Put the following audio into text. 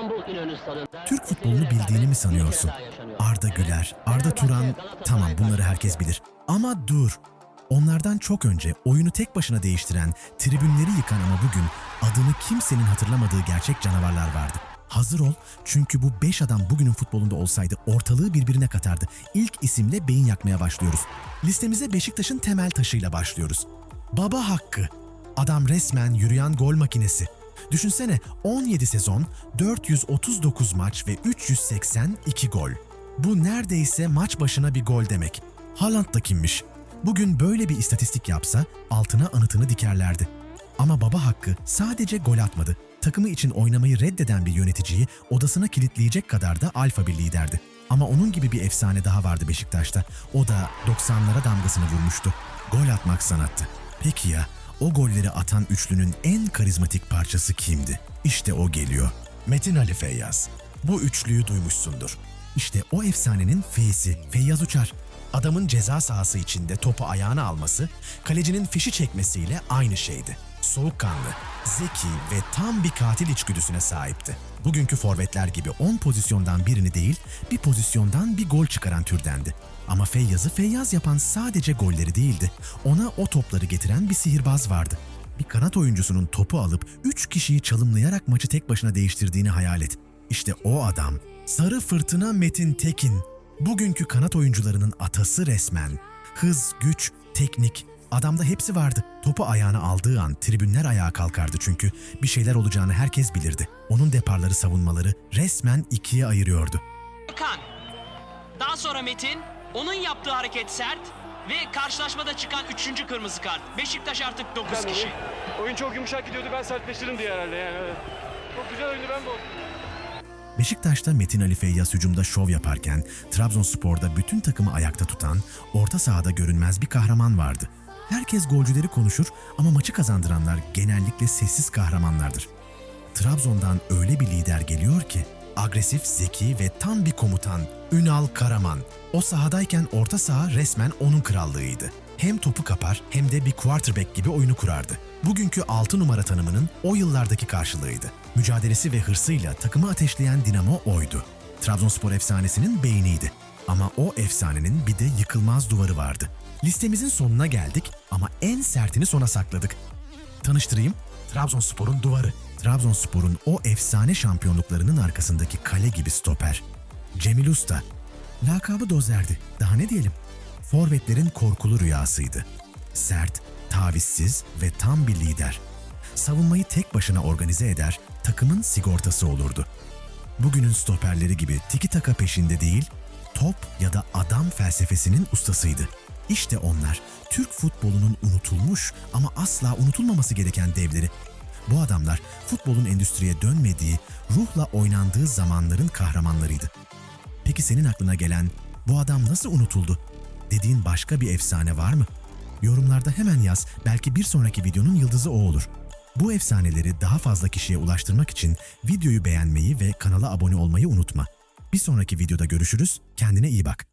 İstanbul İnönü Stadı'nda Türk futbolunu bildiğini mi sanıyorsun? Arda Güler, Arda Turan, tamam bunları herkes bilir. Ama dur, onlardan çok önce oyunu tek başına değiştiren, tribünleri yıkan ama bugün adını kimsenin hatırlamadığı gerçek canavarlar vardı. Hazır ol, çünkü bu 5 adam bugünün futbolunda olsaydı ortalığı birbirine katardı. İlk isimle beyin yakmaya başlıyoruz. Listemize Beşiktaş'ın temel taşıyla başlıyoruz. Baba Hakkı. Adam resmen yürüyen gol makinesi. Düşünsene 17 sezon, 439 maç ve 382 gol. Bu neredeyse maç başına bir gol demek. Haaland da kimmiş? Bugün böyle bir istatistik yapsa altına anıtını dikerlerdi. Ama Baba Hakkı sadece gol atmadı. Takımı için oynamayı reddeden bir yöneticiyi odasına kilitleyecek kadar da alfa bir liderdi. Ama onun gibi bir efsane daha vardı Beşiktaş'ta. O da 90'lara damgasını vurmuştu. Gol atmak sanattı. Peki ya o golleri atan üçlünün en karizmatik parçası kimdi? İşte o geliyor. Metin Ali Feyyaz. Bu üçlüyü duymuşsundur. İşte o efsanenin F'si Feyyaz Uçar. Adamın ceza sahası içinde topu ayağına alması, kalecinin fişi çekmesiyle aynı şeydi. Soğukkanlı, zeki ve tam bir katil içgüdüsüne sahipti. Bugünkü forvetler gibi 10 pozisyondan birini değil, bir pozisyondan bir gol çıkaran türdendi. Ama Feyyaz'ı Feyyaz yapan sadece golleri değildi. Ona o topları getiren bir sihirbaz vardı. Bir kanat oyuncusunun topu alıp 3 kişiyi çalımlayarak maçı tek başına değiştirdiğini hayal et. İşte o adam, Sarı Fırtına Metin Tekin. Bugünkü kanat oyuncularının atası resmen. Hız, güç, teknik, adamda hepsi vardı. Topu ayağına aldığı an tribünler ayağa kalkardı çünkü bir şeyler olacağını herkes bilirdi. Onun deparları, savunmaları resmen ikiye ayırıyordu. Kan. Daha sonra Metin, onun yaptığı hareket sert ve karşılaşmada çıkan 3. kırmızı kart. Beşiktaş artık 9 kişi. Oyun çok yumuşak gidiyordu, ben sertleştirdim diye herhalde yani. Evet. Çok güzel oyundu, ben bozdum. Beşiktaş'ta Metin Ali Feyyaz hücumda şov yaparken Trabzonspor'da bütün takımı ayakta tutan, orta sahada görünmez bir kahraman vardı. Herkes golcüleri konuşur ama maçı kazandıranlar genellikle sessiz kahramanlardır. Trabzon'dan öyle bir lider geliyor ki, agresif, zeki ve tam bir komutan Ünal Karaman. O sahadayken orta saha resmen onun krallığıydı. Hem topu kapar hem de bir quarterback gibi oyunu kurardı. Bugünkü 6 numara tanımının o yıllardaki karşılığıydı. Mücadelesi ve hırsıyla takımı ateşleyen dinamo oydu. Trabzonspor efsanesinin beyniydi. Ama o efsanenin bir de yıkılmaz duvarı vardı. Listemizin sonuna geldik ama en sertini sona sakladık. Tanıştırayım, Trabzonspor'un duvarı. Trabzonspor'un o efsane şampiyonluklarının arkasındaki kale gibi stoper. Cemil Usta. Lakabı Dozer'di. Daha ne diyelim? Forvetlerin korkulu rüyasıydı. Sert, tavizsiz ve tam bir lider. Savunmayı tek başına organize eder, takımın sigortası olurdu. Bugünün stoperleri gibi tiki taka peşinde değil, top ya da adam felsefesinin ustasıydı. İşte onlar, Türk futbolunun unutulmuş ama asla unutulmaması gereken devleri. Bu adamlar futbolun endüstriye dönmediği, ruhla oynandığı zamanların kahramanlarıydı. Peki senin aklına gelen bu adam nasıl unutuldu dediğin başka bir efsane var mı? Yorumlarda hemen yaz, belki bir sonraki videonun yıldızı o olur. Bu efsaneleri daha fazla kişiye ulaştırmak için videoyu beğenmeyi ve kanala abone olmayı unutma. Bir sonraki videoda görüşürüz, kendine iyi bak.